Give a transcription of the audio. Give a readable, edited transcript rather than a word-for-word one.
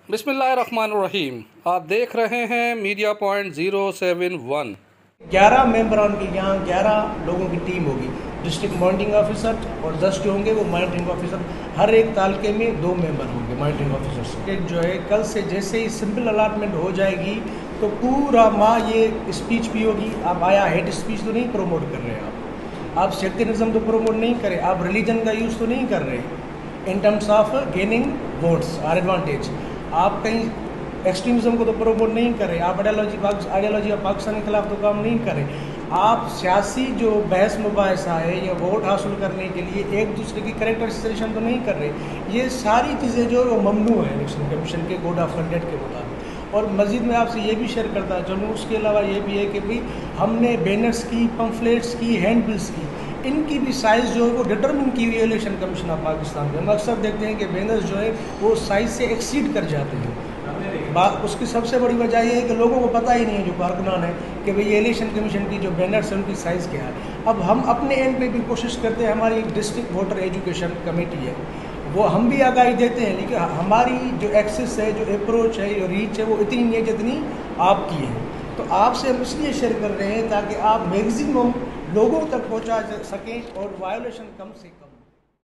بسم اللہ الرحمن الرحیم، آپ دیکھ رہے ہیں میڈیا پوائنٹ 071۔ 11 ممبران کی یہاں 11 لوگوں کی ٹیم ہوگی، ڈسٹرکٹ مانیٹرنگ آفیسر اور 10 جو ہوں گے وہ مانیٹرنگ آفیسر، ہر ایک تعلقے میں 2 ممبر ہوں گے مانیٹرنگ آفیسر۔ جو ہے کل سے جیسے ہی سمپل الاٹمنٹ ہو جائے گی تو پورا ماہ یہ اسپیچ بھی ہوگی۔ آپ آیا ہیٹ اسپیچ تو نہیں پروموٹ کر رہے، آپ سیکولرزم تو پروموٹ نہیں کریں، آپ ریلیجن کا یوز تو نہیں کر رہے in terms of gaining votes اور ایڈوانٹیج، آپ کہیں ایکسٹریمزم کو تو پروموٹ نہیں کریں، آپ آئیڈیالوجی آف پاکستان کے خلاف تو کام نہیں کریں، آپ سیاسی جو بحث مباحثہ ہے یا ووٹ حاصل کرنے کے لیے ایک دوسرے کی کریکٹر اسٹیشن تو نہیں کر رہے۔ یہ ساری چیزیں جو وہ ممنوع ہیں الیکشن کمیشن کے کوڈ آف کنڈکٹ کے مطابق۔ اور مزید میں آپ سے یہ بھی شیئر کرتا چلوں، اس کے علاوہ یہ بھی ہے کہ بھائی ہم نے بینرس کی، پمفلیٹس کی، ہینڈ بلس کی، ان کی بھی سائز جو ہے وہ ڈٹرمن کی ہوئی ہے الیکشن کمیشن آف پاکستان میں۔ ہم اکثر دیکھتے ہیں کہ بینرس جو ہے وہ سائز سے ایکسیڈ کر جاتے ہیں۔ اس کی سب سے بڑی وجہ یہ ہے کہ لوگوں کو پتہ ہی نہیں ہے جو کارکنان ہیں کہ بھئی یہ الیکشن کمیشن کی جو بینرس ہیں ان کی سائز کیا ہے۔ اب ہم اپنے اینڈ پہ بھی کوشش کرتے ہیں، ہماری ایک ڈسٹرکٹ ووٹر ایجوکیشن کمیٹی ہے، وہ ہم بھی آگاہی دیتے ہیں، لیکن ہماری جو ایکسس ہے، جو اپروچ ہے، جو ریچ ہے، وہ اتنی نہیں ہے جتنی آپ کی ہے۔ تو آپ سے ہم اس لیے شیئر کر رہے ہیں تاکہ آپ میگزیمم لوگوں تک پہنچا سکیں اور وائلیشن کم سے کم